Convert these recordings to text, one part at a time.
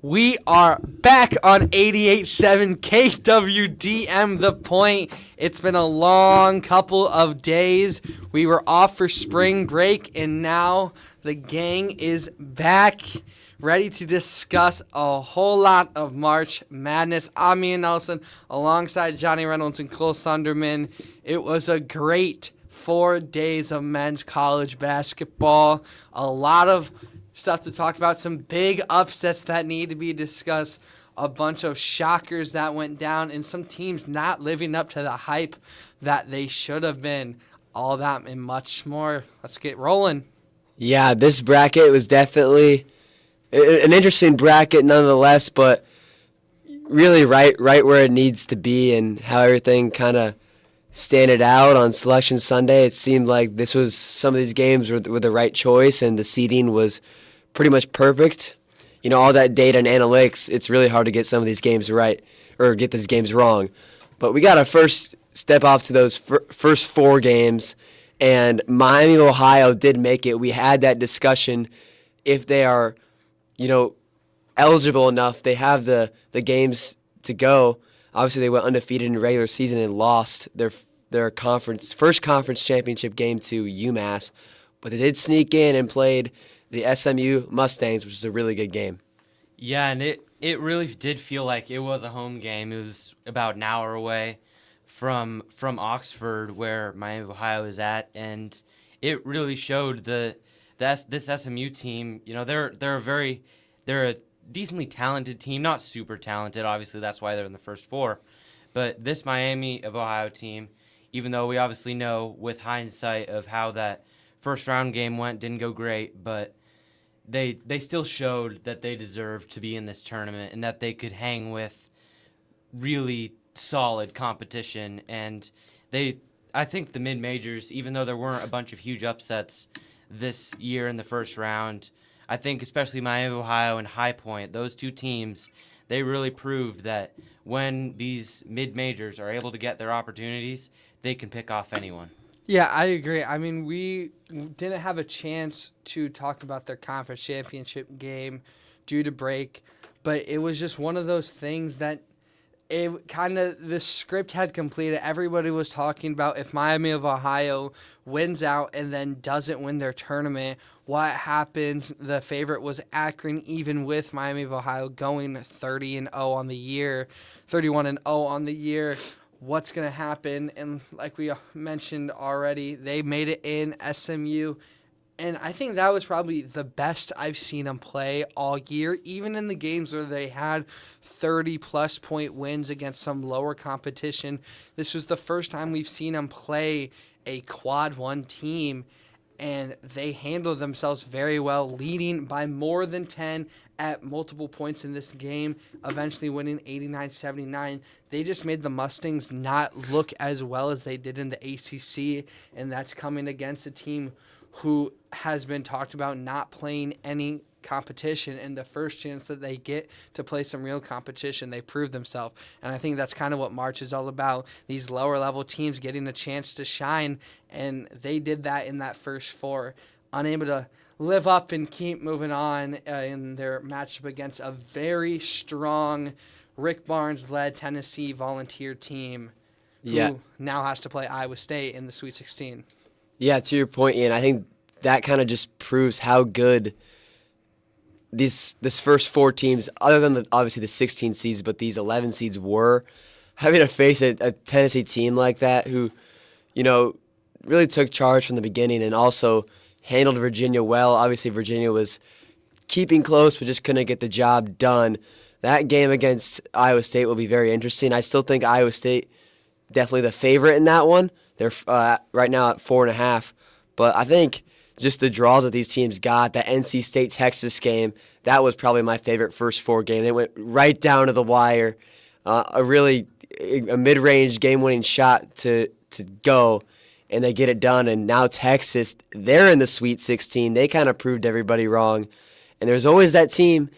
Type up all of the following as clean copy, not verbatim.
We are back on 88.7 KWDM The Point. It's been a long couple of days. We were off for spring break, and now the gang is back, ready to discuss a whole lot of March Madness. I'm Ian Nelson, alongside Johnny Reynolds and Cole Sunderman. It was a great 4 days of men's college basketball. A lot of stuff to talk about, some big upsets that need to be discussed, a bunch of shockers that went down, and some teams not living up to the hype that they should have been. All that and much more. Let's get rolling. Yeah, this bracket was definitely an interesting bracket nonetheless, but really right where it needs to be, and how everything kind of standed out on Selection Sunday. It seemed like some of these games were the right choice, and the seeding was pretty much perfect. You know, all that data and analytics, it's really hard to get some of these games right or get these games wrong. But we got to first step off to those first 4 games, and Miami of Ohio did make it. We had that discussion if they are, eligible enough. They have the games to go. Obviously, they went undefeated in the regular season and lost their first conference championship game to UMass, but they did sneak in and played the SMU Mustangs, which is a really good game. Yeah, and it really did feel like it was a home game. It was about an hour away from Oxford, where Miami of Ohio is at, and it really showed this SMU team. You know, they're a decently talented team, not super talented. Obviously, that's why they're in the first 4. But this Miami of Ohio team, even though we obviously know with hindsight of how that first round game went, didn't go great, but they still showed that they deserved to be in this tournament and that they could hang with really solid competition. And I think the mid-majors, even though there weren't a bunch of huge upsets this year in the first round, I think especially Miami of Ohio and High Point, those two teams, they really proved that when these mid-majors are able to get their opportunities, they can pick off anyone. Yeah, I agree. I mean, we didn't have a chance to talk about their conference championship game due to break, but it was just one of those things that the script had completed. Everybody was talking about if Miami of Ohio wins out and then doesn't win their tournament, what happens. The favorite was Akron, even with Miami of Ohio going 30-0 on the year, 31-0 on the year. What's going to happen? And like we mentioned already, they made it in SMU. And I think that was probably the best I've seen them play all year, even in the games where they had 30-plus point wins against some lower competition. This was the first time we've seen them play a quad 1 team, and they handled themselves very well, leading by more than 10 at multiple points in this game, eventually winning 89-79. They just made the Mustangs not look as well as they did in the ACC, and that's coming against a team who has been talked about not playing any competition, and the first chance that they get to play some real competition, they prove themselves. And I think that's kind of what March is all about, these lower level teams getting a chance to shine, and they did that in that first 4, unable to live up and keep moving on in their matchup against a very strong Rick Barnes-led Tennessee Volunteer team who now has to play Iowa State in the Sweet 16. Yeah, to your point, Ian, I think that kind of just proves how good this first 4 teams, other than obviously the 16 seeds, but these 11 seeds were. Having to face a Tennessee team like that who, really took charge from the beginning and also handled Virginia well. Obviously, Virginia was keeping close but just couldn't get the job done. That game against Iowa State will be very interesting. I still think Iowa State definitely the favorite in that one. They're right now at 4.5. But I think just the draws that these teams got, the NC State-Texas game, that was probably my favorite first 4 game. They went right down to the wire. A mid-range game-winning shot to go, and they get it done. And now Texas, they're in the Sweet 16. They kind of proved everybody wrong. And there's always that team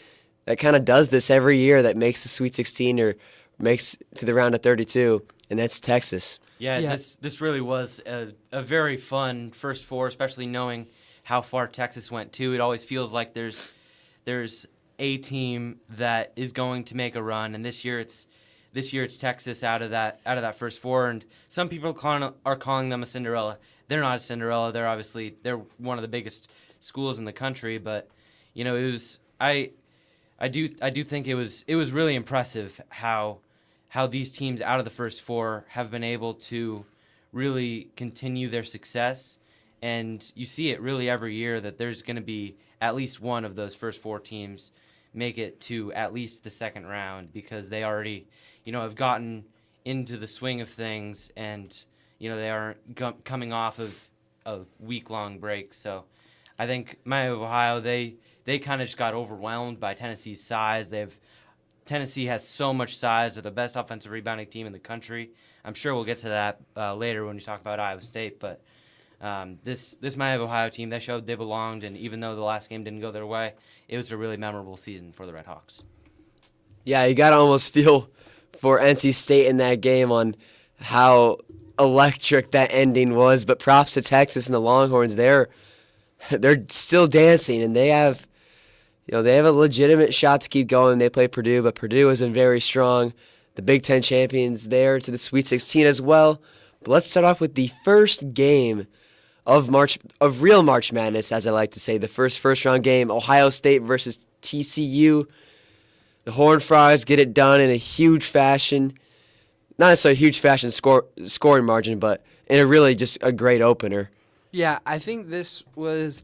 that kind of does this every year that makes the Sweet 16 or makes to the round of 32, and that's Texas. Yeah. This really was a very fun first 4, especially knowing how far Texas went too. It always feels like there's a team that is going to make a run, and this year it's Texas out of that first four, and some people are calling them a Cinderella. They're not a Cinderella. They're one of the biggest schools in the country, but it was I do think it was really impressive how these teams out of the first four have been able to really continue their success. And you see it really every year that there's going to be at least one of those first four teams make it to at least the second round, because they already, have gotten into the swing of things, and, they aren't coming off of a week-long break. So I think Miami of Ohio, they kind of just got overwhelmed by Tennessee's size. Tennessee has so much size. They're the best offensive rebounding team in the country. I'm sure we'll get to that later when we talk about Iowa State, but this Miami of Ohio team, they showed they belonged, and even though the last game didn't go their way, it was a really memorable season for the Red Hawks. Yeah, you got to almost feel for NC State in that game on how electric that ending was, but props to Texas and the Longhorns. They're still dancing, and they have a legitimate shot to keep going. They play Purdue, but Purdue has been very strong. The Big Ten champions there to the Sweet 16 as well. But let's start off with the first game of real March Madness, as I like to say. The first round game, Ohio State versus TCU. The Horned Frogs get it done in a huge fashion. Not necessarily a huge fashion scoring margin, but in a really just a great opener. Yeah, I think this was.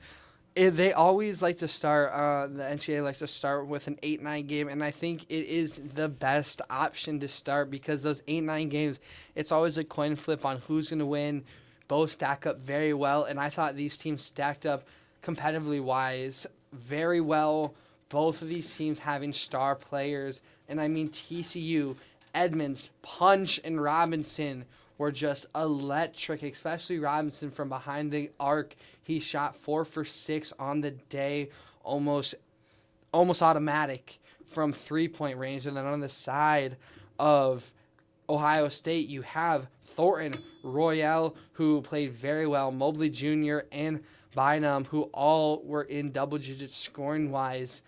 They always like to start. The NCAA likes to start with an 8-9 game, and I think it is the best option to start, because those 8-9 games, it's always a coin flip on who's going to win. Both stack up very well, and I thought these teams stacked up competitively wise very well. Both of these teams having star players, and I mean TCU, Edmonds, Punch, and Robinson were just electric, especially Robinson from behind the arc. He shot 4 for 6 on the day, almost automatic from three-point range. And then on the side of Ohio State, you have Thornton, Royale, who played very well, Mobley Jr., and Bynum, who all were in double digits scoring-wise.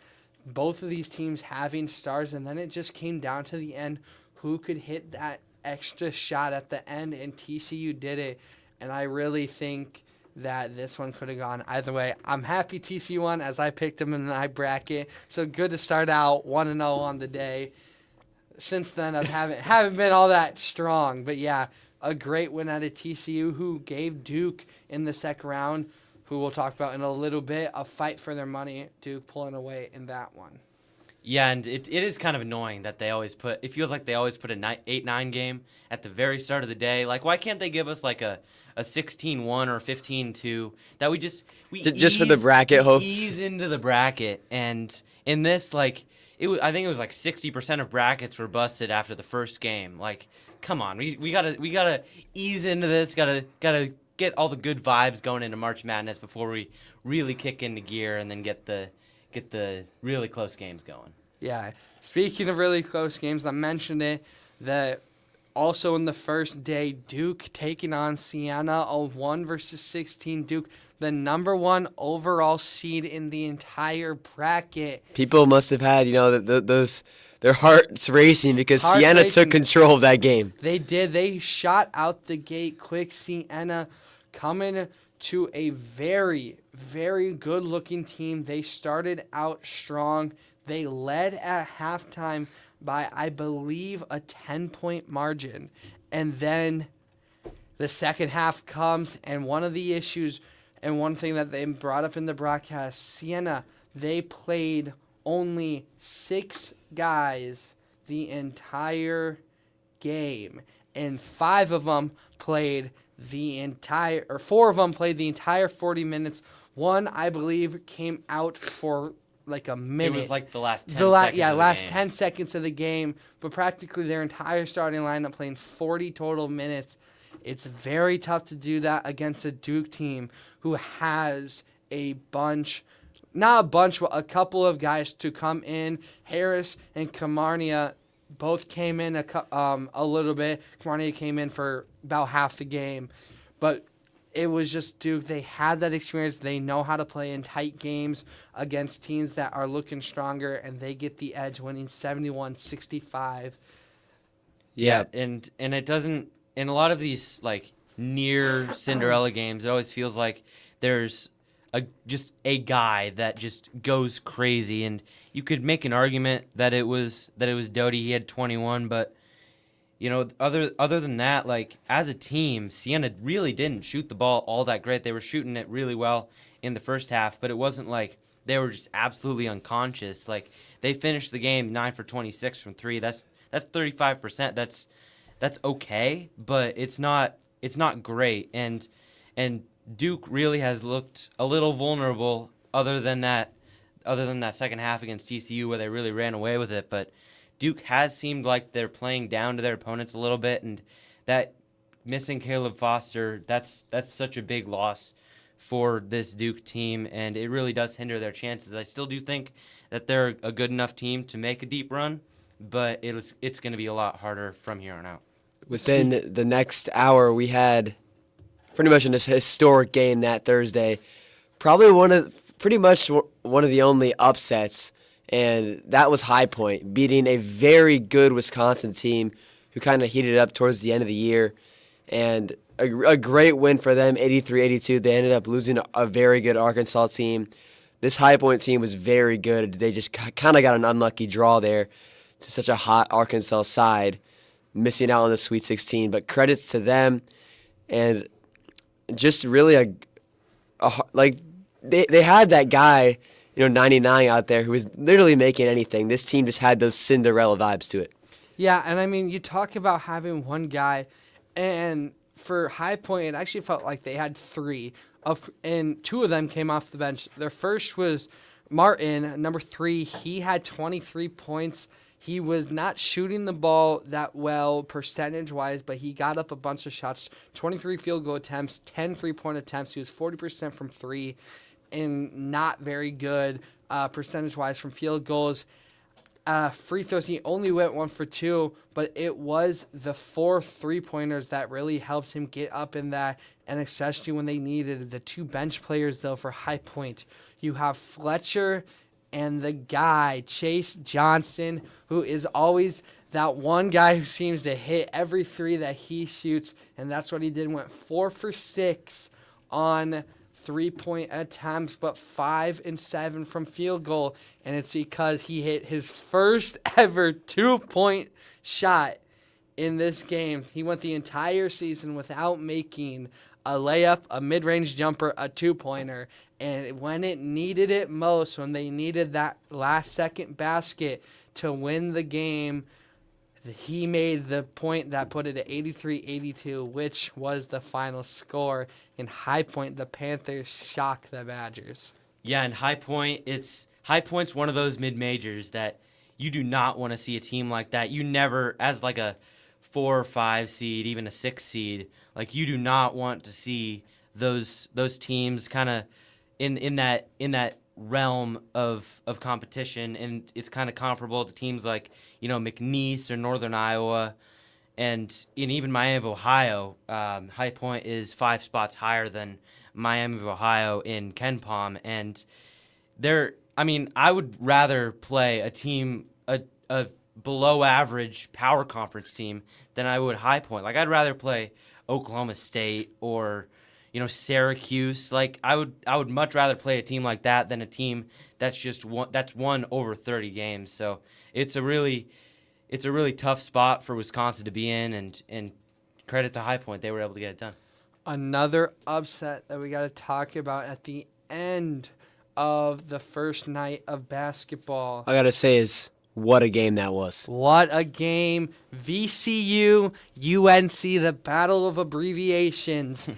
Both of these teams having stars, and then it just came down to the end who could hit that extra shot at the end, and TCU did it. And I really think that this one could have gone either way. I'm happy TCU won, as I picked them in my bracket. So good to start out 1-0 on the day. Since then, I haven't been all that strong. But yeah, a great win out of TCU, who gave Duke in the second round, who we'll talk about in a little bit, a fight for their money. Duke pulling away in that one. Yeah, and it is kind of annoying that it feels like they always put an 8-9 game at the very start of the day. Like, why can't they give us like a 16-1 or 15-2 that we just for the bracket hopes? Ease into the bracket. And in this, like, I think it was like 60% of brackets were busted after the first game. Like, come on, we gotta ease into this. Gotta get all the good vibes going into March Madness before we really kick into gear and then get the really close games going. Yeah. Speaking of really close games, I mentioned it, that also in the first day, Duke taking on Siena, a 1 versus 16 Duke, the number 1 overall seed in the entire bracket. People must have had, their hearts racing because Siena took control of that game. They did. They shot out the gate quick. Siena coming to a very, very good-looking team. They started out strong. They led at halftime by, I believe, a 10-point margin. And then the second half comes, and one of the issues and one thing that they brought up in the broadcast, Siena, they played only 6 guys the entire game, and 4 of them played the entire 40 minutes. One, I believe, came out for like a minute. It was like the last 10 seconds. Yeah, of the last game. 10 seconds of the game, but practically their entire starting lineup playing 40 total minutes. It's very tough to do that against a Duke team who has a couple of guys to come in. Harris and Camarnia both came in a little bit. Camarnia came in for about half the game. But it was just Duke. They had that experience. They know how to play in tight games against teams that are looking stronger, and they get the edge, winning 71-65. Yeah. and it doesn't, in a lot of these like near Cinderella games, it always feels like there's just a guy that just goes crazy, and you could make an argument that it was Doty. He had 21, but other than that, like as a team, Siena really didn't shoot the ball all that great. They were shooting it really well in the first half, but it wasn't like they were just absolutely unconscious. Like they finished the game 9 for 26 from 3. That's 35%. That's okay, but it's not great. And Duke really has looked a little vulnerable other than that second half against TCU where they really ran away with it. But Duke has seemed like they're playing down to their opponents a little bit, and that missing Caleb Foster, that's such a big loss for this Duke team, and it really does hinder their chances. I still do think that they're a good enough team to make a deep run, but it's going to be a lot harder from here on out. Within the next hour, we had pretty much a historic game that Thursday. Pretty much one of the only upsets, and that was High Point beating a very good Wisconsin team who kind of heated up towards the end of the year, and a great win for them, 83-82. They ended up losing a very good Arkansas team. This High Point team was very good. They just kind of got an unlucky draw there to such a hot Arkansas side, missing out on the Sweet 16. But credits to them, and just really they had that guy, 99 out there who was literally making anything. This team just had those Cinderella vibes to it. Yeah, and I mean, you talk about having one guy, and for High Point, it actually felt like they had 3, and 2 of them came off the bench. Their first was Martin, number 3. He had 23 points. He was not shooting the ball that well percentage-wise, but he got up a bunch of shots, 23 field goal attempts, 10 3-point attempts. He was 40% from 3, and not very good percentage-wise from field goals. Free throws, he only went 1 for 2, but it was the 4 3-pointers that really helped him get up in that, and especially when they needed the 2 bench players, though, for High Point. You have Fletcher and the guy, Chase Johnson, who is always that one guy who seems to hit every 3 that he shoots, and that's what he did. Went 4 for 6 on 3-point attempts, but 5 and 7 from field goal, and it's because he hit his first ever 2-point shot in this game. He went the entire season without making a layup, a mid-range jumper, a 2-pointer, and when it needed it most, when they needed that last-second basket to win the game, he made the point that put it at 83-82, which was the final score. In High Point, the Panthers shocked the Badgers. Yeah, and High Point's one of those mid-majors that you do not want to see a team like that. You never, as like a 4 or 5 seed, even a 6 seed, like you do not want to see those teams kind of in that realm of competition, and it's kind of comparable to teams like McNeese or Northern Iowa, and even Miami of Ohio. High Point is 5 spots higher than Miami of Ohio in KenPom, and I would rather play a team, a below average power conference team, than I would High Point. Like I'd rather play Oklahoma State or Syracuse. Like I would much rather play a team like that than a team that's won over 30 games. So it's a really tough spot for Wisconsin to be in, and credit to High Point, they were able to get it done. Another upset that we got to talk about at the end of the first night of basketball. I gotta say is what a game that was. What a game. VCU, UNC, the battle of abbreviations.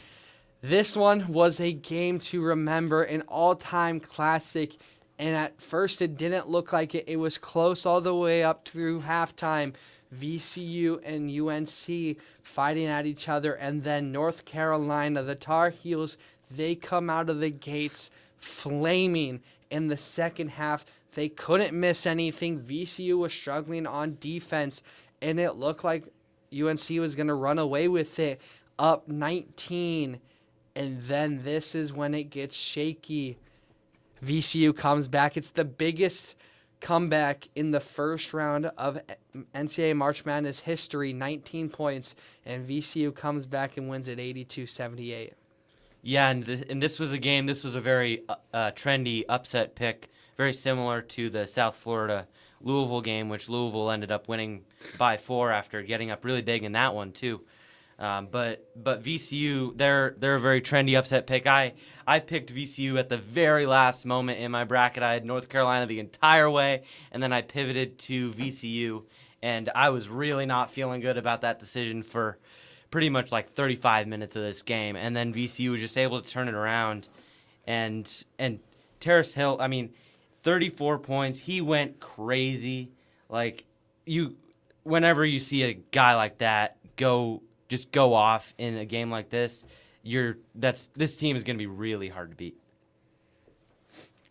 This one was a game to remember, an all-time classic, and at first it didn't look like it. It was close all the way up through halftime. VCU and UNC fighting at each other, and then North Carolina, the Tar Heels, they come out of the gates flaming in the second half. They couldn't miss anything. VCU was struggling on defense, and it looked like UNC was going to run away with it, up 19. And then this is when it gets shaky. VCU comes back. It's the biggest comeback in the first round of NCAA March Madness history, 19 points, and VCU comes back and wins at 82-78. Yeah, and this was a game. This was a very trendy upset pick, very similar to the South Florida Louisville game, which Louisville ended up winning by 4 after getting up really big in that one too. But VCU, they're a very trendy upset pick. I picked VCU at the very last moment in my bracket. I had North Carolina the entire way, and then I pivoted to VCU, and I was really not feeling good about that decision for pretty much like 35 minutes of this game. And then VCU was just able to turn it around, and Terrace Hill, 34 points. He went crazy. Like, whenever you see a guy like that go off in a game like this, this team is going to be really hard to beat.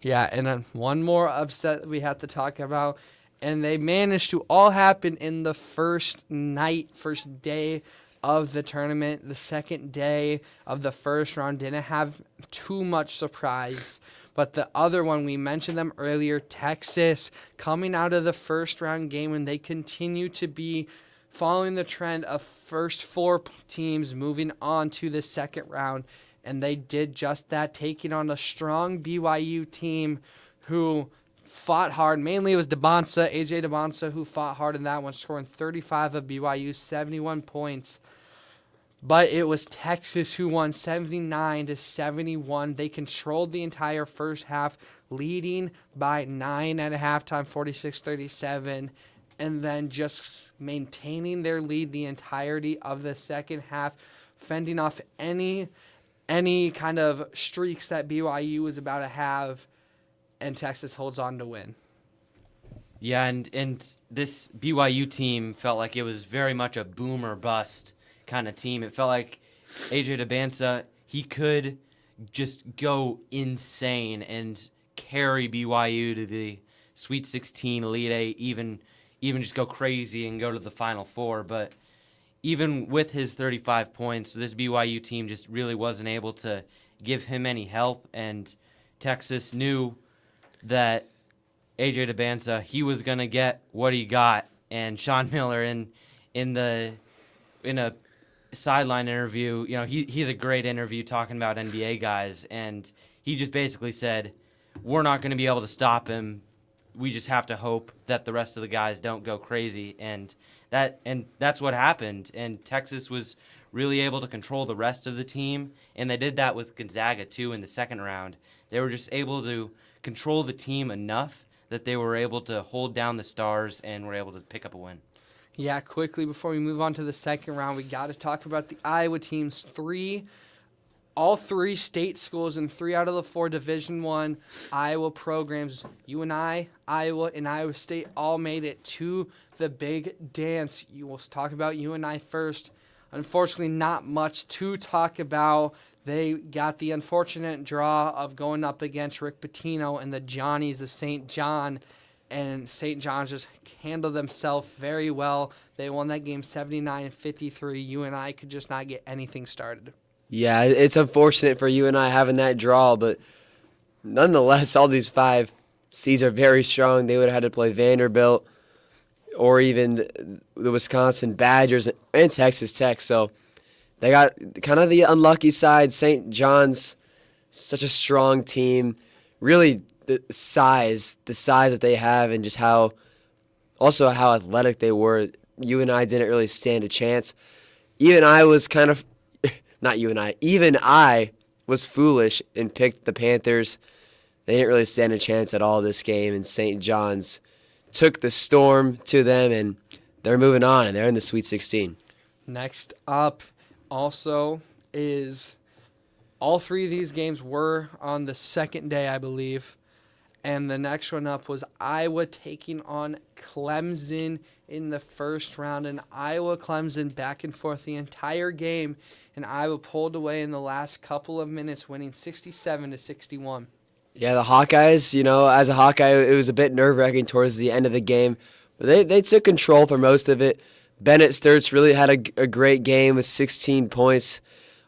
Yeah, and then one more upset we have to talk about, and they managed to all happen in the first day of the tournament. The second day of the first round didn't have too much surprise. But the other one, we mentioned them earlier, Texas, coming out of the first round game, and they continue to be following the trend of first 4 teams moving on to the second round. And they did just that, taking on a strong BYU team who fought hard. Mainly it was AJ Debonsa, who fought hard in that one, scoring 35 of BYU's 71 points. But it was Texas who won 79-71. They controlled the entire first half, leading by 9 at halftime, 46-37, and then just maintaining their lead the entirety of the second half, fending off any kind of streaks that BYU was about to have, and Texas holds on to win. Yeah, and this BYU team felt like it was very much a boom or bust kind of team. It felt like AJ Debonsa, he could just go insane and carry BYU to the Sweet 16, Elite 8, even just go crazy and go to the Final Four. But even with his 35 points, this BYU team just really wasn't able to give him any help, and Texas knew that AJ Debonsa, he was going to get what he got. And Sean Miller in a sideline interview, he's a great interview talking about NBA guys, and he just basically said, we're not going to be able to stop him. We just have to hope that the rest of the guys don't go crazy, and that's what happened. And Texas was really able to control the rest of the team, and they did that with Gonzaga too in the second round. They were just able to control the team enough that they were able to hold down the Stars and were able to pick up a win. Yeah, quickly before we move on to the second round, we got to talk about the Iowa teams. All 3 state schools and 3 out of the 4 Division I Iowa programs, UNI, Iowa, and Iowa State all made it to the big dance. You will talk about UNI first. Unfortunately, not much to talk about. They got the unfortunate draw of going up against Rick Pitino and the Johnnies of St. John, and St. John's just handled themselves very well. They won that game 79-53. UNI could just not get anything started. Yeah, it's unfortunate for UNI having that draw, but nonetheless, all these 5 seeds are very strong. They would have had to play Vanderbilt or even the Wisconsin Badgers and Texas Tech. So they got kind of the unlucky side. St. John's, such a strong team. Really, the size that they have, and just how athletic they were. UNI didn't really stand a chance. Even I was foolish and picked the Panthers. They didn't really stand a chance at all this game, and St. John's took the storm to them, and they're moving on, and they're in the Sweet 16. Next up also is all 3 of these games were on the second day, I believe. And the next one up was Iowa taking on Clemson in the first round. And Iowa-Clemson back and forth the entire game. And Iowa pulled away in the last couple of minutes, winning 67-61. Yeah, the Hawkeyes, as a Hawkeye, it was a bit nerve-wracking towards the end of the game. But they took control for most of it. Bennett Sturts really had a great game with 16 points.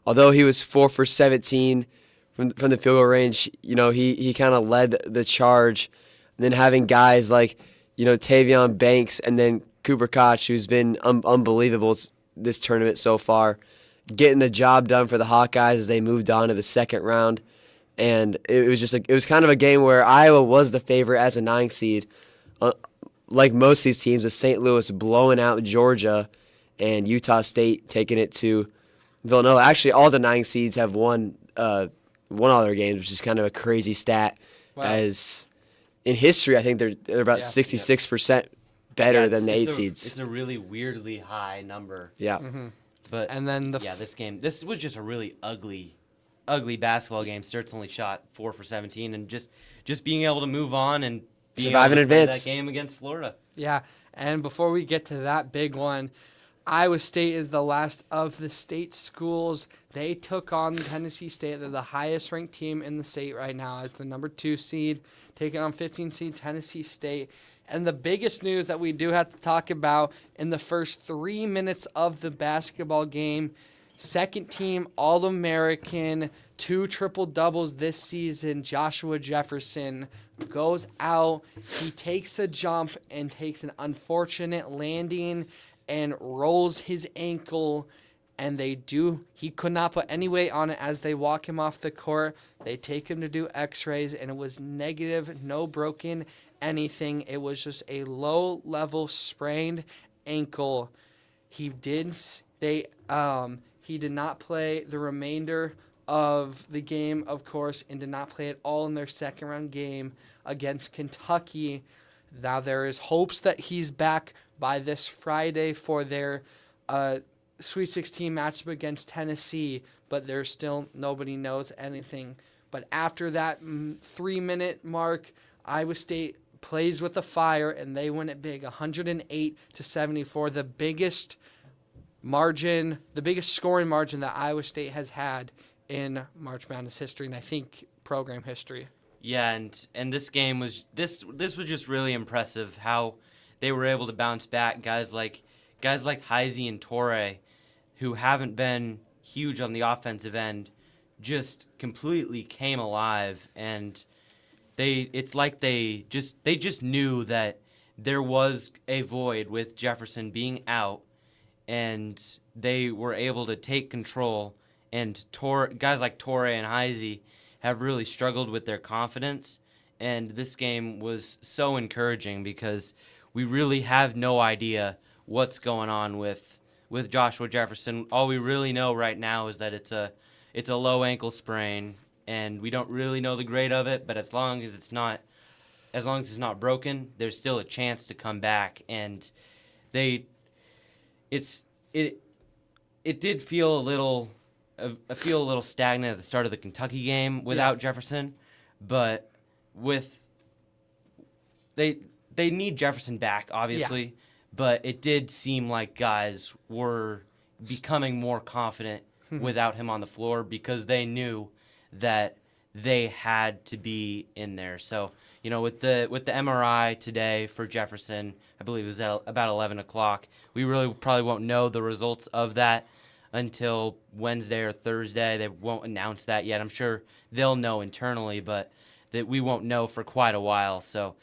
although he was 4 for 17 from the field goal range, he kind of led the charge. And then having guys like, Tavion Banks and then Cooper Koch, who's been unbelievable this tournament so far, getting the job done for the Hawkeyes as they moved on to the second round. And it was kind of a game where Iowa was the favorite as a 9 seed. Like most of these teams, with St. Louis blowing out Georgia and Utah State taking it to Villanova. Actually, all the 9 seeds have won all their games, which is kind of a crazy stat. Wow. As in history, I think they're about 66% better than the 8 seeds. It's a really weirdly high number. Yeah. But And then this was just a really ugly basketball game. Sturt's only shot 4 for 17, and just being able to move on and Survive in advance. That game against Florida. Yeah, and before we get to that big one, Iowa State is the last of the state schools. They took on Tennessee State. They're the highest ranked team in the state right now as the number 2 seed, taking on 15 seed Tennessee State. And the biggest news that we do have to talk about in the first 3 minutes of the basketball game, second team All-American, 2 triple-doubles this season, Joshua Jefferson goes out. He takes a jump and takes an unfortunate landing and rolls his ankle. And he could not put any weight on it as they walk him off the court. They take him to do x-rays, and it was negative, no broken anything. It was just a low-level sprained ankle. He did not play the remainder of the game, of course, and did not play at all in their second-round game against Kentucky. Now there is hopes that he's back by this Friday for their Sweet 16 matchup against Tennessee, but there's still nobody knows anything. But after that 3-minute mark, Iowa State plays with the fire, and they win it big, 108-74, the biggest scoring margin that Iowa State has had in March Madness history, and I think program history. Yeah, and this game was this was just really impressive how they were able to bounce back. Guys like Heisey and Torrey, who haven't been huge on the offensive end, just completely came alive, and they just knew that there was a void with Jefferson being out, and they were able to take control. And guys like Torrey and Heisey have really struggled with their confidence, and this game was so encouraging because we really have no idea what's going on with Joshua Jefferson. All we really know right now is that it's a low ankle sprain, and we don't really know the grade of it, but as long as it's not broken, there's still a chance to come back. And it did feel a little stagnant at the start of the Kentucky game without Jefferson, but they need Jefferson back, obviously, but it did seem like guys were becoming more confident without him on the floor because they knew that they had to be in there. So, with the MRI today for Jefferson, I believe it was at about 11 o'clock, we really probably won't know the results of that until Wednesday or Thursday. They won't announce that yet. I'm sure they'll know internally, but that we won't know for quite a while. So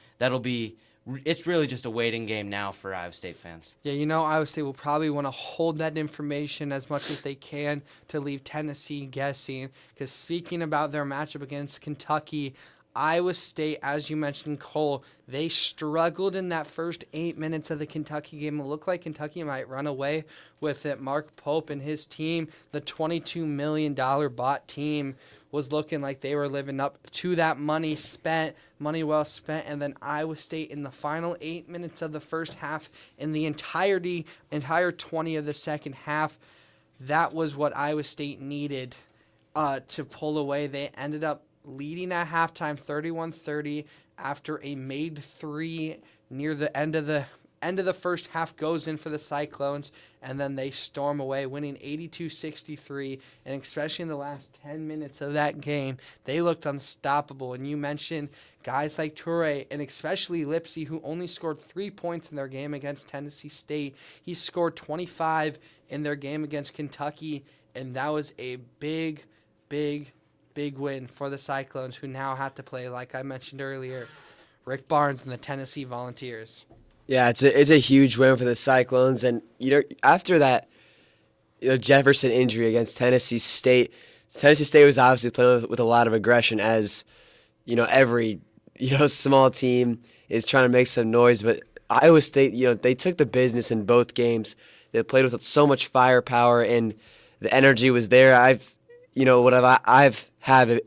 it's really just a waiting game now for Iowa State fans. Yeah, Iowa State will probably want to hold that information as much as they can to leave Tennessee guessing. Because speaking about their matchup against Kentucky, Iowa State, as you mentioned, Cole, they struggled in that first 8 minutes of the Kentucky game. It looked like Kentucky might run away with it. Mark Pope and his team, the $22 million bot team, was looking like they were living up to that money well spent. And then Iowa State in the final 8 minutes of the first half, in the entire 20 of the second half, that was what Iowa State needed to pull away. They ended up leading at halftime 31-30 after a made three near the end of the first half goes in for the Cyclones, and then they storm away, winning 82-63. And especially in the last 10 minutes of that game, they looked unstoppable. And you mentioned guys like Toure and especially Lipsey, who only scored 3 points in their game against Tennessee State. He scored 25 in their game against Kentucky, and that was a big, big, big win for the Cyclones, who now have to play, like I mentioned earlier, Rick Barnes and the Tennessee Volunteers. Yeah, it's a huge win for the Cyclones, and after that Jefferson injury against Tennessee State. Tennessee State was obviously playing with a lot of aggression, as every small team is trying to make some noise. But Iowa State, they took the business in both games. They played with so much firepower, and the energy was there. I've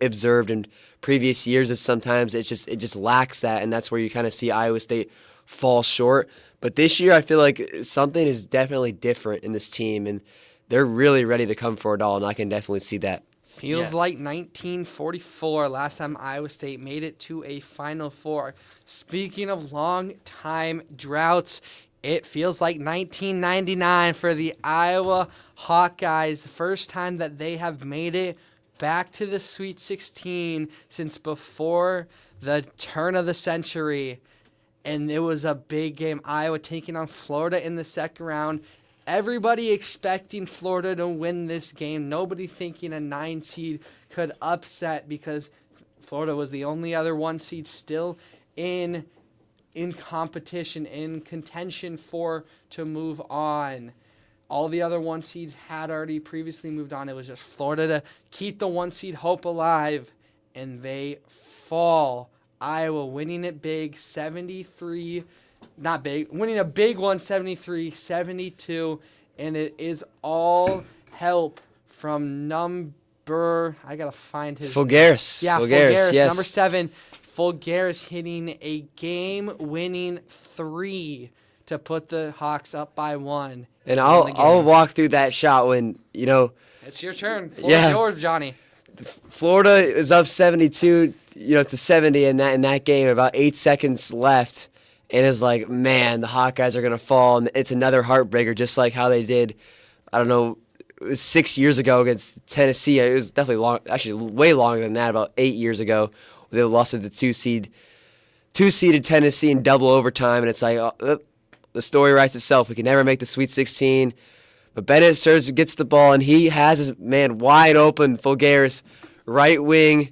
observed in previous years is sometimes it just lacks that, and that's where you kind of see Iowa State fall short. But this year, I feel like something is definitely different in this team, and they're really ready to come for it all, and I can definitely see that. Feels like 1944, last time Iowa State made it to a Final Four. Speaking of long-time droughts, it feels like 1999 for the Iowa Hawkeyes, the first time that they have made it back to the Sweet 16 since before the turn of the century. And it was a big game. Iowa taking on Florida in the second round. Everybody expecting Florida to win this game. Nobody thinking a 9 seed could upset, because Florida was the only other 1 seed still in competition, in contention to move on. All the other 1 seeds had already previously moved on. It was just Florida to keep the 1 seed hope alive, and they fall. Iowa winning it big, 73. Not big, winning a big one, 73-72, and it is all help from I gotta find his Fulgaris. name. Yeah, Fulgaris, yes. Number 7. Fulgaris hitting a game-winning 3 to put the Hawks up by 1. And I'll walk through that shot when it's your turn. Floor's yours, Johnny. Florida is up 72, to 70 in that game. About 8 seconds left. And it's like, man, the Hawkeyes are going to fall. And it's another heartbreaker, just like how they did, I don't know, it was 6 years ago against Tennessee. It was definitely long, actually way longer than that, about 8 years ago. They lost to the two-seeded Tennessee in double overtime. And it's like, the story writes itself. We can never make the Sweet 16. But Bennett Sturges gets the ball, and he has his man wide open, Fulgaris, right wing.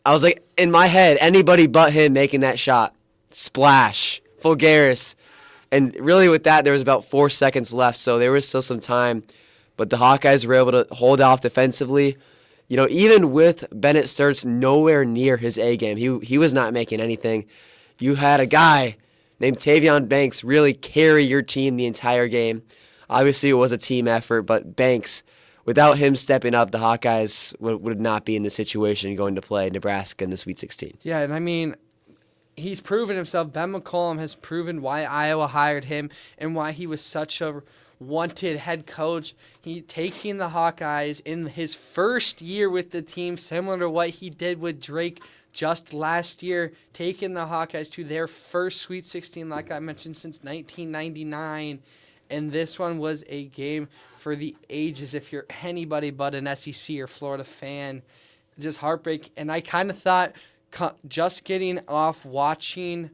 I was like, in my head, anybody but him making that shot. Splash. Fulgaris. And really with that, there was about 4 seconds left, so there was still some time. But the Hawkeyes were able to hold off defensively. Even with Bennett Sturges nowhere near his A game, he was not making anything. You had a guy named Tavion Banks really carry your team the entire game. Obviously, it was a team effort, but Banks, without him stepping up, the Hawkeyes would not be in the situation going to play Nebraska in the Sweet 16. Yeah, and I mean, he's proven himself. Ben McCollum has proven why Iowa hired him and why he was such a wanted head coach. He taking the Hawkeyes in his first year with the team, similar to what he did with Drake just last year, taking the Hawkeyes to their first Sweet 16, like I mentioned, since 1999. And this one was a game for the ages if you're anybody but an SEC or Florida fan. Just heartbreak. And I kind of thought, just getting off watching,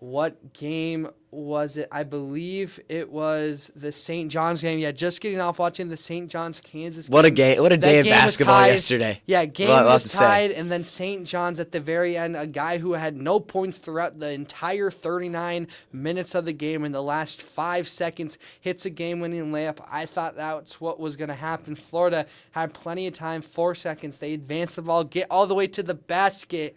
what game was it? I believe it was the St. John's game. Yeah, just getting off watching the St. John's, Kansas game. What a game. What a day of basketball yesterday. Yeah, game was tied, and then St. John's at the very end, a guy who had no points throughout the entire 39 minutes of the game, in the last 5 seconds, hits a game-winning layup. I thought that's what was going to happen. Florida had plenty of time, 4 seconds. They advanced the ball, get all the way to the basket,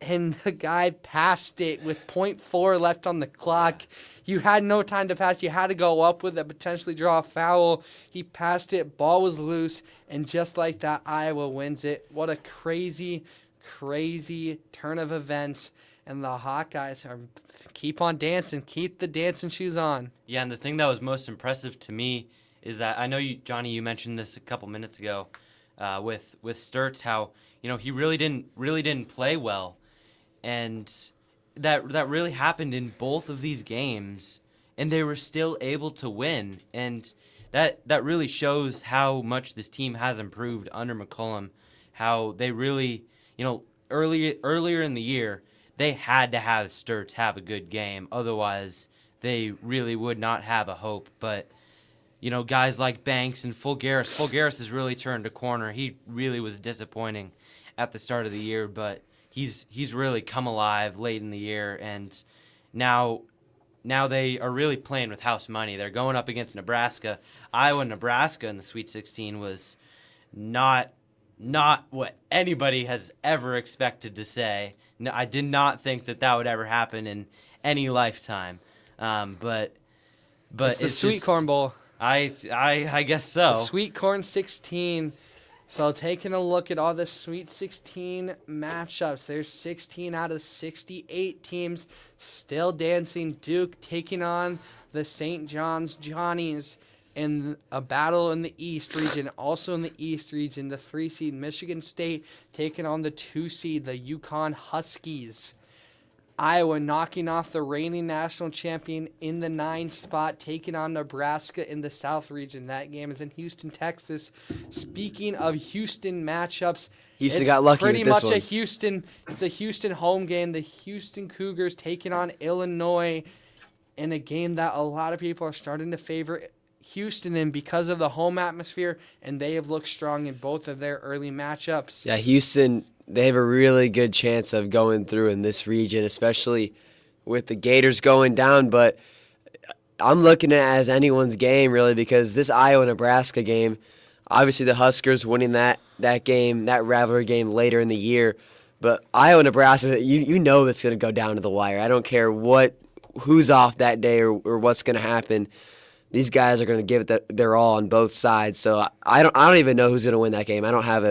and the guy passed it with .4 left on the clock. You had no time to pass. You had to go up with it, potentially draw a foul. He passed it. Ball was loose. And just like that, Iowa wins it. What a crazy, crazy turn of events. And the Hawkeyes keep on dancing. Keep the dancing shoes on. Yeah, and the thing that was most impressive to me is that, I know you, Johnny, you mentioned this a couple minutes ago with Sturts, how he really didn't play well. And that really happened in both of these games, and they were still able to win. And that really shows how much this team has improved under McCollum, how they really, earlier in the year, they had to have Sturts have a good game. Otherwise, they really would not have a hope. But, guys like Banks and Fulgaris. Fulgaris has really turned a corner. He really was disappointing at the start of the year, but he's really come alive late in the year, and now they are really playing with house money. They're going up against Nebraska. Nebraska in the Sweet 16 was not what anybody has ever expected to say. No, I did not think that would ever happen in any lifetime. But it's the Sweet just, Corn Bowl. I guess so. The Sweet Corn 16. So taking a look at all the Sweet 16 matchups, there's 16 out of 68 teams still dancing. Duke taking on the St. John's Johnnies in a battle in the East region. Also in the East region, the 3 seed Michigan State taking on the 2 seed, the Yukon Huskies. Iowa knocking off the reigning national champion in the 9 spot, taking on Nebraska in the South region. That game is in Houston, Texas. Speaking of Houston matchups, Houston got lucky pretty with this much one. It's a Houston home game. The Houston Cougars taking on Illinois in a game that a lot of people are starting to favor Houston in because of the home atmosphere, and they have looked strong in both of their early matchups. Yeah, Houston, they have a really good chance of going through in this region, especially with the Gators going down. But I'm looking at it as anyone's game, really, because this Iowa-Nebraska game, obviously the Huskers winning that game, that rivalry game later in the year. But Iowa-Nebraska, you know that's going to go down to the wire. I don't care who's off that day or what's going to happen. These guys are going to give it their all on both sides. So I don't even know who's going to win that game. I don't have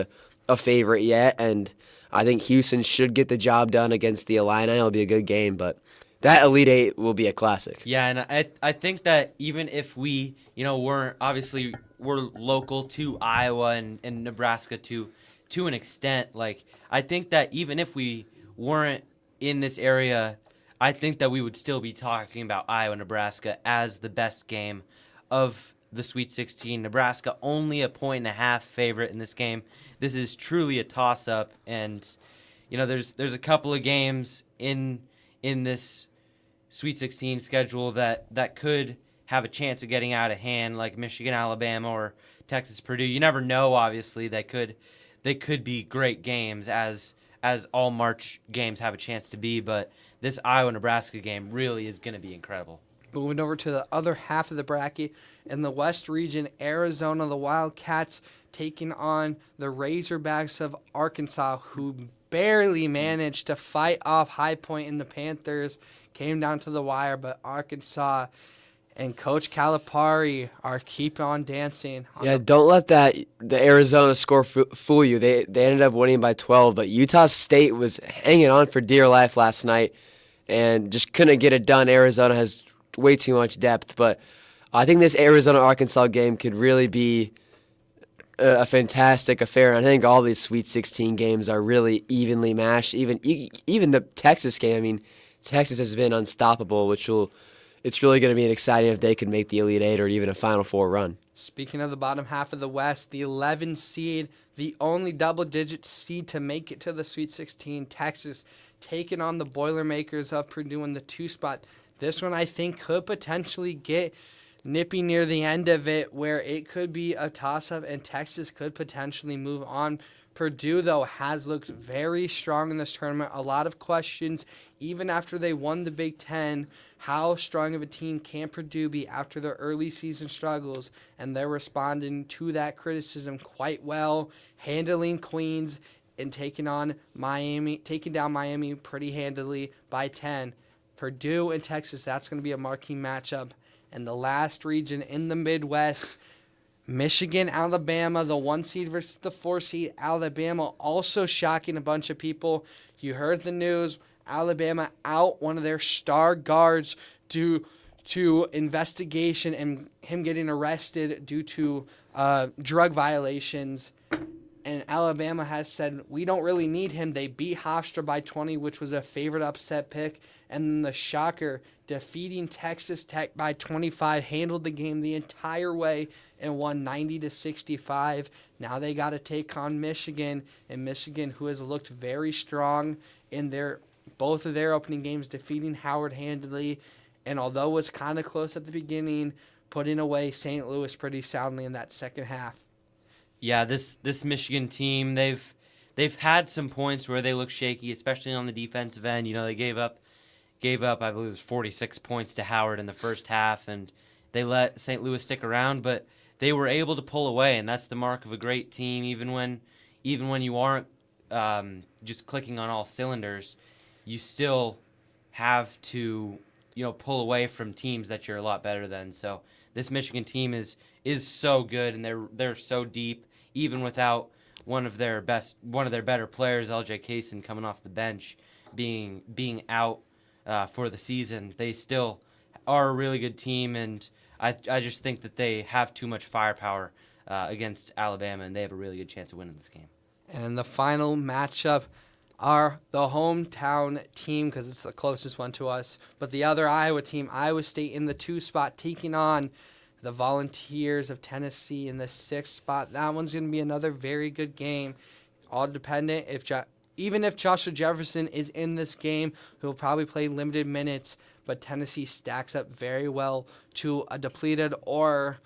a favorite yet, and I think Houston should get the job done against the Illini. It'll be a good game, but that Elite Eight will be a classic. Yeah, and I think that even if we, we're local to Iowa and Nebraska to an extent, like I think that even if we weren't in this area, I think that we would still be talking about Iowa-Nebraska as the best game of the Sweet 16. Nebraska only a 1.5 favorite in this game. This is truly a toss-up, and there's a couple of games in this Sweet 16 schedule that could have a chance of getting out of hand, like Michigan, Alabama, or Texas, Purdue. You never know. Obviously, they could be great games, as all March games have a chance to be. But this Iowa-Nebraska game really is going to be incredible. Moving over to the other half of the bracket, in the West region, Arizona, the Wildcats taking on the Razorbacks of Arkansas, who barely managed to fight off High Point and the Panthers. Came down to the wire, but Arkansas and Coach Calipari are keeping on dancing. Yeah, don't let the Arizona score fool you. They ended up winning by 12, but Utah State was hanging on for dear life last night and just couldn't get it done. Arizona has way too much depth, but I think this Arizona-Arkansas game could really be a fantastic affair. And I think all these Sweet 16 games are really evenly matched. Even the Texas game, I mean, Texas has been unstoppable, it's really going to be exciting if they can make the Elite Eight or even a Final Four run. Speaking of the bottom half of the West, the 11 seed, the only double-digit seed to make it to the Sweet 16, Texas, taking on the Boilermakers of Purdue in the 2 spot. This one, I think, could potentially get nippy near the end of it, where it could be a toss-up and Texas could potentially move on. Purdue, though, has looked very strong in this tournament. A lot of questions, even after they won the Big Ten. How strong of a team can Purdue be after their early season struggles? And they're responding to that criticism quite well, handling Queens and taking down Miami pretty handily by 10. Purdue and Texas, that's going to be a marquee matchup. And the last region in the Midwest, Michigan, Alabama, the 1 seed versus the 4 seed. Alabama also shocking a bunch of people. You heard the news. Alabama out one of their star guards due to investigation and him getting arrested due to drug violations. And Alabama has said, we don't really need him. They beat Hofstra by 20, which was a favorite upset pick. And then the shocker, defeating Texas Tech by 25, handled the game the entire way and won 90-65. Now they got to take on Michigan, and Michigan, who has looked very strong in both of their opening games, defeating Howard handily. And although it's kind of close at the beginning, putting away St. Louis pretty soundly in that second half. Yeah, this Michigan team, they've had some points where they look shaky, especially on the defensive end. You know, they gave up I believe it was 46 points to Howard in the first half, and they let St. Louis stick around, but they were able to pull away, and that's the mark of a great team. Even when you aren't just clicking on all cylinders, you still have to, you know, pull away from teams that you're a lot better than. So this Michigan team is so good, and they're so deep, even without one of their better players, LJ Kaysen, coming off the bench, being out for the season. They still are a really good team, and I just think that they have too much firepower against Alabama, and they have a really good chance of winning this game. And the final matchup are the hometown team, because it's the closest one to us, but the other Iowa team, Iowa State, in the 2 spot, taking on the Volunteers of Tennessee in the 6th spot. That one's going to be another very good game. All dependent even if Joshua Jefferson is in this game, he'll probably play limited minutes, but Tennessee stacks up very well to a depleted or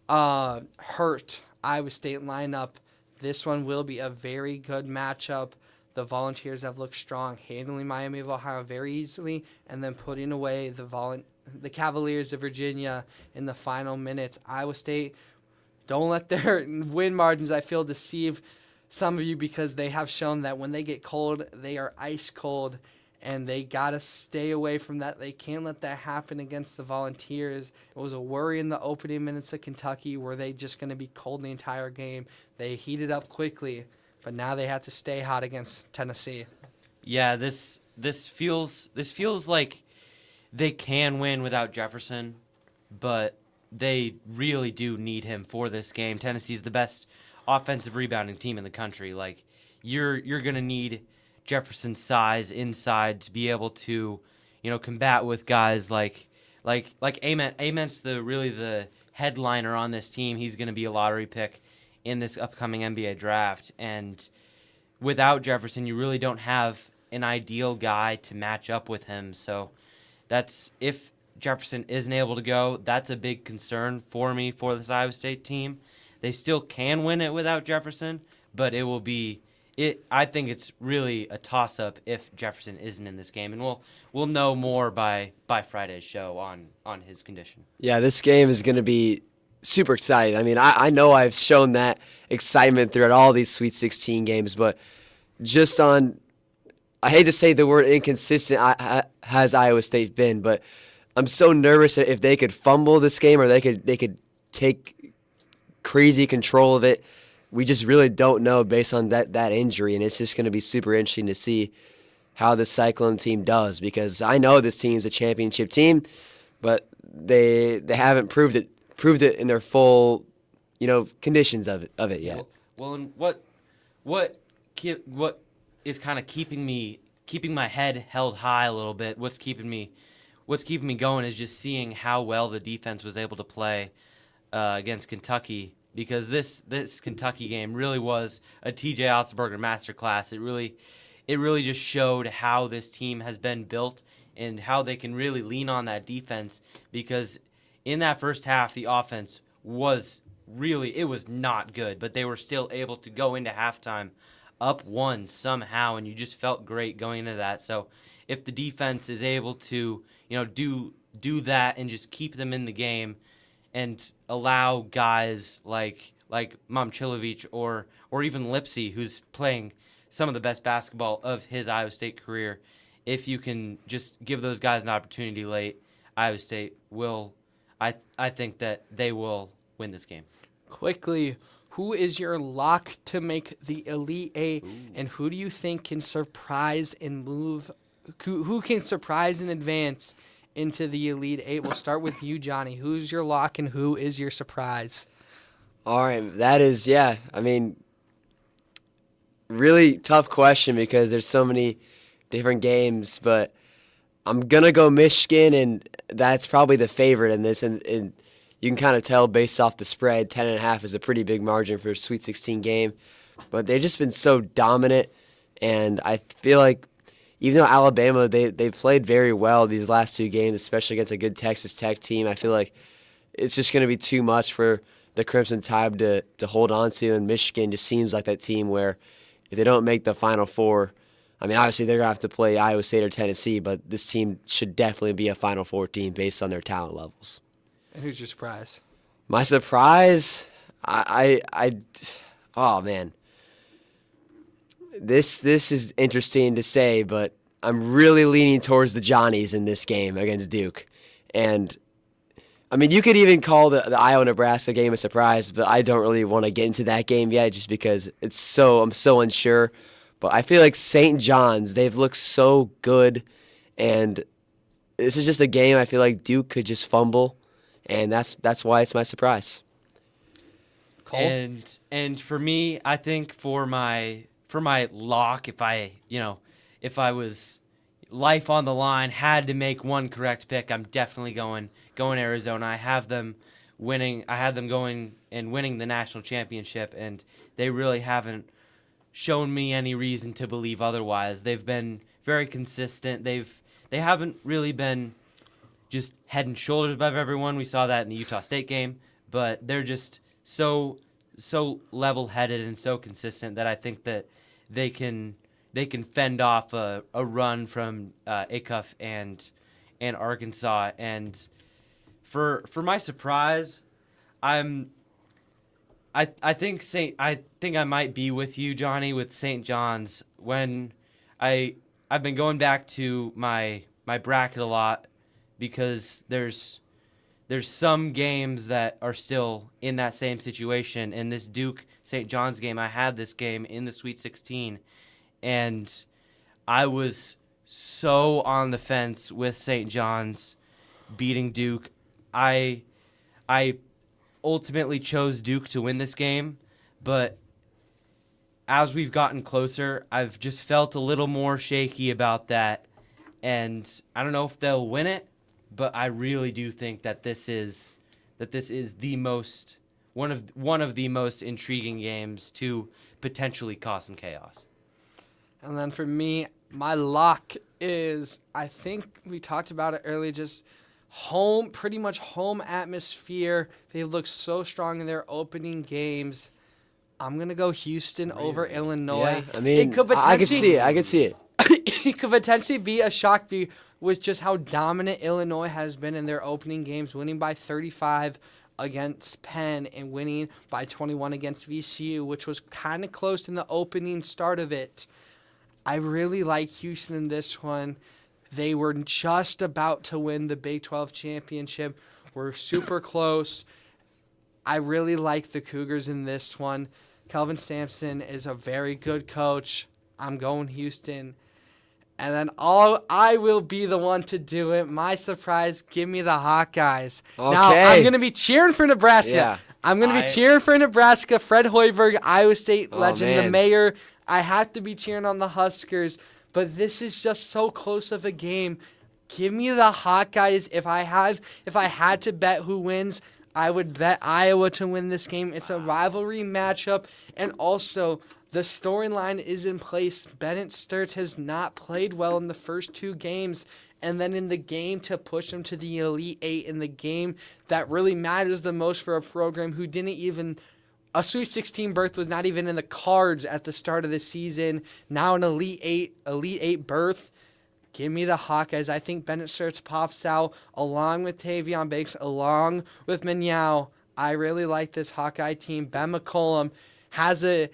hurt Iowa State lineup. This one will be a very good matchup. The Volunteers have looked strong, handling Miami of Ohio very easily, and then putting away the Cavaliers of Virginia in the final minutes. Iowa State, don't let their win margins, I feel, deceive some of you, because they have shown that when they get cold, they are ice cold, and they got to stay away from that. They can't let that happen against the Volunteers. It was a worry in the opening minutes of Kentucky. Were they just going to be cold the entire game? They heated up quickly, but now they have to stay hot against Tennessee. Yeah, this feels like they can win without Jefferson, but they really do need him for this game. Tennessee's the best offensive rebounding team in the country. Like, you're going to need Jefferson's size inside to be able to, you know, combat with guys like Ament. Ament's the headliner on this team. He's going to be a lottery pick in this upcoming NBA draft, and without Jefferson, you really don't have an ideal guy to match up with him. So that's, if Jefferson isn't able to go, that's a big concern for me for this Iowa State team. They still can win it without Jefferson, but it will be I think it's really a toss-up if Jefferson isn't in this game, and we'll know more by Friday's show on his condition. Yeah, this game is going to be super exciting. I mean, I know I've shown that excitement throughout all these Sweet 16 games, but just on, I hate to say the word inconsistent has Iowa State been, but I'm so nervous that if they could fumble this game or they could take crazy control of it. We just really don't know based on that injury, and it's just going to be super interesting to see how the Cyclone team does, because I know this team's a championship team, but they haven't proved it in their full, you know, conditions of it yet. Well, and what is kind of keeping my head held high a little bit? What's keeping me going is just seeing how well the defense was able to play against Kentucky. Because this Kentucky game really was a T.J. Otzelberger masterclass. It really just showed how this team has been built and how they can really lean on that defense. Because in that first half, the offense was not good, but they were still able to go into halftime up 1 somehow, and you just felt great going into that. So if the defense is able to, you know, do that and just keep them in the game, and allow guys like Momcilovic or even Lipsey, who's playing some of the best basketball of his Iowa State career, if you can just give those guys an opportunity late, Iowa State will, I think that they will win this game. Quickly, who is your lock to make the Elite Eight, and who do you think can surprise and move? Who can surprise and advance into the Elite Eight? We'll start with you, Johnny. Who's your lock and who is your surprise? All right, that is, I mean, really tough question because there's so many different games, but I'm going to go Michigan, and that's probably the favorite in this, and you can kind of tell based off the spread, 10.5 is a pretty big margin for a Sweet 16 game, but they've just been so dominant, and I feel like even though Alabama, they've played very well these last 2 games, especially against a good Texas Tech team, I feel like it's just going to be too much for the Crimson Tide to hold on to. And Michigan just seems like that team where if they don't make the Final Four, I mean, obviously they're going to have to play Iowa State or Tennessee, but this team should definitely be a Final Four team based on their talent levels. And who's your surprise? My surprise, oh man, this is interesting to say, but I'm really leaning towards the Johnnies in this game against Duke. And I mean, you could even call the Iowa-Nebraska game a surprise, but I don't really want to get into that game yet just because I'm so unsure. But I feel like St. John's, they've looked so good, and this is just a game I feel like Duke could just fumble, and that's why it's my surprise. Cole? And for me, I think for my lock, if I was life on the line, had to make one correct pick, I'm definitely going Arizona. I have them going and winning the national championship, and they really haven't shown me any reason to believe otherwise. They've been very consistent. They haven't really been just head and shoulders above everyone. We saw that in the Utah State game, but they're just so level-headed and so consistent that I think that they can fend off a run from Acuff and Arkansas. And for my surprise, I think I might be with you, Johnny, with St. John's. When I've been going back to my bracket a lot because there's some games that are still in that same situation. In this Duke St. John's game, I had this game in the Sweet 16, and I was so on the fence with St. John's beating Duke. I ultimately chose Duke to win this game, but as we've gotten closer, I've just felt a little more shaky about that, and I don't know if they'll win it, but I really do think that this is the most one of the most intriguing games to potentially cause some chaos. And then for me, my lock is, I think we talked about it earlier, just pretty much home atmosphere. They look so strong in their opening games. I'm going to go Houston over Illinois. Yeah, I mean, I could see it. It could potentially be a shock with just how dominant Illinois has been in their opening games, winning by 35 against Penn and winning by 21 against VCU, which was kind of close in the opening start of it. I really like Houston in this one. They were just about to win the Big 12 championship. We're super close. I really like the Cougars in this one. Kelvin Sampson is a very good coach. I'm going Houston. And then I will be the one to do it. My surprise, give me the Hawkeyes. Okay. Now, I'm going to be cheering for Nebraska. Yeah. I'm going to be cheering for Nebraska. Fred Hoiberg, Iowa State legend, the man. mayor. I have to be cheering on the Huskers. But this is just so close of a game. Give me the Hawkeyes. If I had to bet who wins, I would bet Iowa to win this game. It's a rivalry matchup, and also the storyline is in place. Bennett Sturts has not played well in the first two games, and then in the game to push him to the Elite Eight in the game that really matters the most for a program who didn't even a Sweet 16 berth was not even in the cards at the start of the season. Now an Elite Eight berth. Give me the Hawkeyes. I think Bennett Sturts pops out along with Tavion Banks, along with Mignao. I really like this Hawkeye team. Ben McCollum has a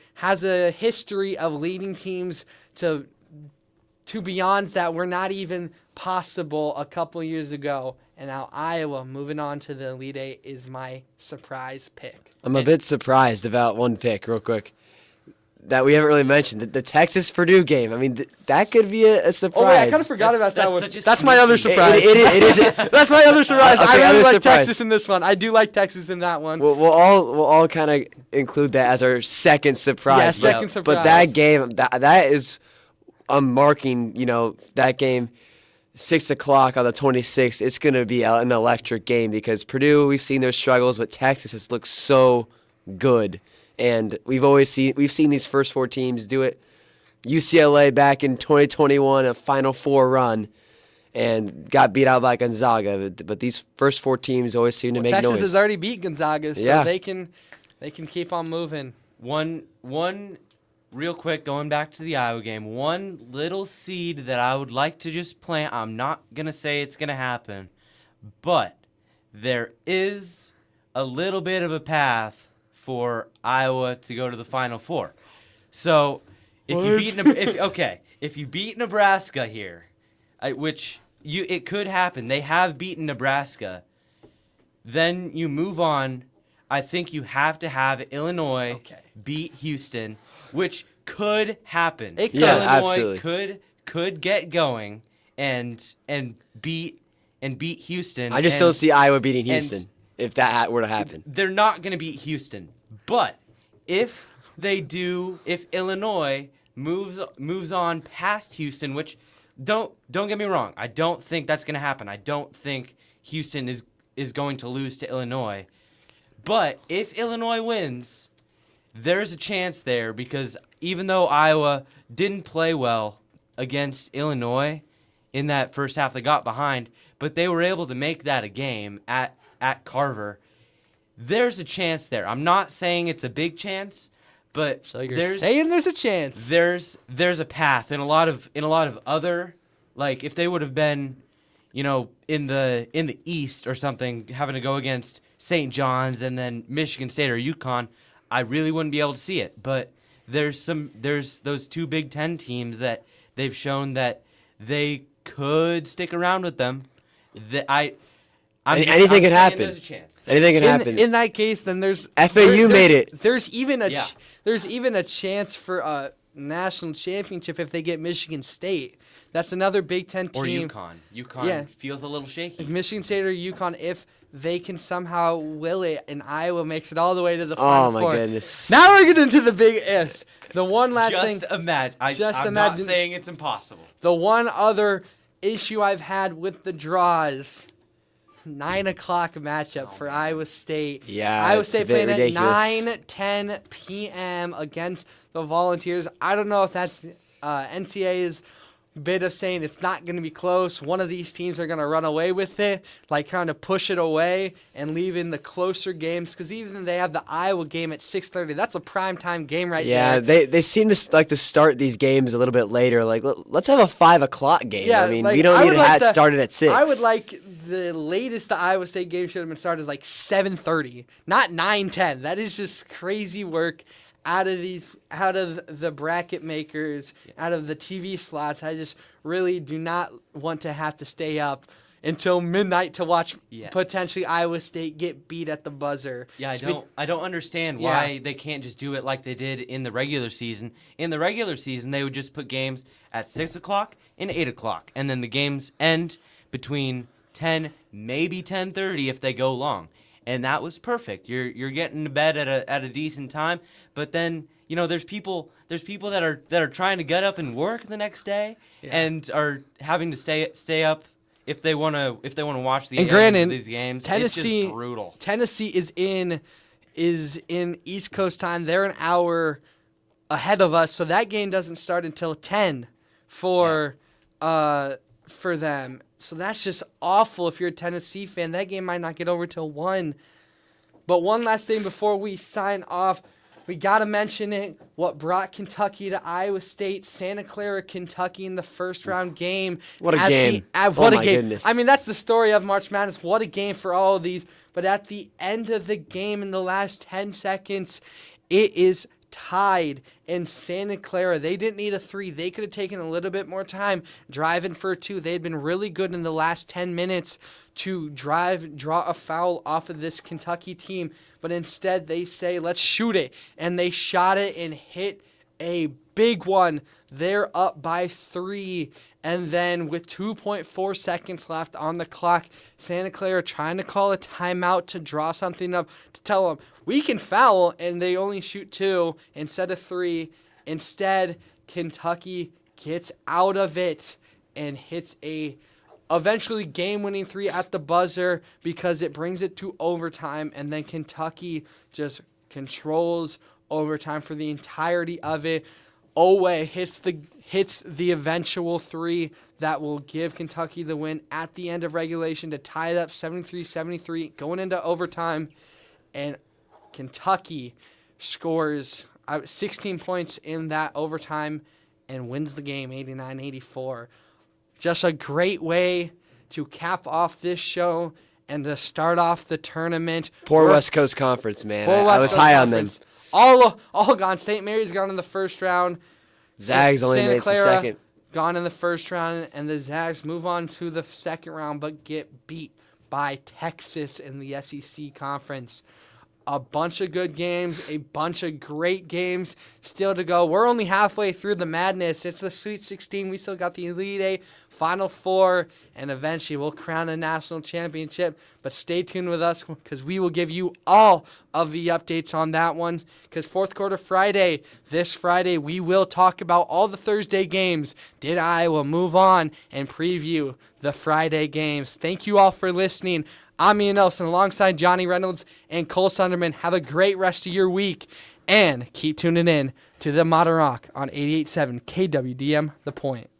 history of leading teams to beyonds that were not even possible a couple years ago. And now Iowa, moving on to the Elite Eight, is my surprise pick. I'm a bit surprised about one pick, real quick, that we haven't really mentioned. The Texas-Purdue game. I mean, that could be a surprise. Oh, wait, I kind of forgot about that that's one. such a That's my other sneaky- surprise. It is. That's my other surprise. Okay, I really other like surprise. Texas in this one. I do like Texas in that one. We'll all kind of include that as our second surprise. Yeah, but- second surprise. But that game, that is, I'm marking, that game, 6 o'clock on the 26th. It's going to be an electric game because Purdue, we've seen their struggles, but Texas has looked so good. And we've seen these first four teams do it. UCLA back in 2021, a Final Four run. and got beat out by Gonzaga. But these first 4 teams always seem to make Texas noise. has already beat Gonzaga, so Yeah. they can keep on moving. One real quick, going back to the Iowa game, one little seed that I would like to just plant. I'm not gonna say it's gonna happen, but there is a little bit of a path for Iowa to go to the Final Four. So if you beat Nebraska here, it could happen. They have beaten Nebraska. Then you move on. I think you have to have Illinois beat Houston, which could happen. It could. Yeah, Illinois absolutely. could get going and beat Houston. I just and don't see Iowa beating and- Houston if that were to happen. They're not going to beat Houston, but if they do, if Illinois moves on past Houston, which don't get me wrong, I don't think that's going to happen. I don't think Houston is going to lose to Illinois. But if Illinois wins, there's a chance there because even though Iowa didn't play well against Illinois in that first half, they got behind, but they were able to make that a game at Carver. There's a chance there. I'm not saying it's a big chance, but So you're saying there's a chance. there's a path in a lot of other, like if they would have been, in the East or something, having to go against St. John's and then Michigan State or UConn, I really wouldn't be able to see it. But there's those 2 Big Ten teams that they've shown that they could stick around with them. Anything I'm can saying happen. There's a chance. Anything can happen. In that case, then there's FAU made it. There's even a Yeah. there's even a chance for a national championship if they get Michigan State. That's another Big Ten Or team. UConn. UConn Yeah. feels a little shaky. If Michigan State or UConn, if they can somehow will it, and Iowa makes it all the way to the Oh Final my Four. goodness. Now we're getting into the big ifs. The one last thing. Just imagine. Just I'm not imagine- saying it's impossible. The one other issue I've had with the draws, 9 o'clock matchup for Iowa State. Yeah, Iowa it's a State bit playing ridiculous. at 9:10 p.m. against the Volunteers. I don't know if that's NCAA's bit of saying it's not going to be close. One of these teams are going to run away with it, like kind of push it away and leave in the closer games. Because even they have the Iowa game at 6:30. That's a primetime game right Yeah, there. they seem to like to start these games a little bit later. Like, let's have a 5 o'clock game. Yeah, I mean, like, we don't I need would to like have it the- started at 6. I would like the latest the Iowa State game should have been started is like 7:30, not 9:10. That is just crazy work out of the bracket makers, out of the TV slots. I just really do not want to have to stay up until midnight to watch potentially Iowa State get beat at the buzzer. Yeah, I don't understand why Yeah. they can't just do it like they did in the regular season. In the regular season, they would just put games at 6 o'clock and 8 o'clock, and then the games end between 10, maybe 10:30 if they go long, and that was perfect. You're getting to bed at a decent time, but then there's people that are trying to get up and work the next day and are having to stay up if they want to watch the And end granted, of these games. Tennessee it's just brutal. Tennessee is in East Coast time. They're an hour ahead of us, so that game doesn't start until 10 for them. So that's just awful if you're a Tennessee fan. That game might not get over till 1. But one last thing before we sign off, we got to mention it. What brought Kentucky to Iowa State, Santa Clara, Kentucky in the first round game. What a At game. What Oh a my game. goodness. I mean, that's the story of March Madness. What a game for all of these. But at the end of the game, in the last 10 seconds, it is tied in Santa Clara. They didn't need a 3. They could have taken a little bit more time driving for a 2. They had been really good in the last 10 minutes to draw a foul off of this Kentucky team. But instead, they say, let's shoot it. And they shot it and hit a big one. They're up by 3. And then with 2.4 seconds left on the clock, Santa Clara trying to call a timeout to draw something up to tell them, we can foul, and they only shoot 2 instead of 3. Instead, Kentucky gets out of it and hits a eventually game-winning 3 at the buzzer because it brings it to overtime, and then Kentucky just controls overtime for the entirety of it. Oweh hits the eventual three that will give Kentucky the win at the end of regulation to tie it up 73-73 going into overtime. And Kentucky scores 16 points in that overtime and wins the game 89-84. Just a great way to cap off this show and to start off the tournament. Poor West Coast Conference, man. Poor I West was Coast high Conference. on them. All gone. St. Mary's gone in the first round. Zags only Santa made it to Clara second. gone in the first round, and the Zags move on to the second round but get beat by Texas in the SEC Conference. A bunch of good games, a bunch of great games still to go. We're only halfway through the madness. It's the Sweet 16. We still got the Elite Eight, Final Four, and eventually we'll crown a national championship. But stay tuned with us because we will give you all of the updates on that one. Because fourth quarter Friday, this Friday, we will talk about all the Thursday games. Did Iowa move on and preview the Friday games? Thank you all for listening. I'm Ian Nelson alongside Johnny Reynolds and Cole Sunderman. Have a great rest of your week and keep tuning in to the Modern Rock on 88.7 KWDM The Point.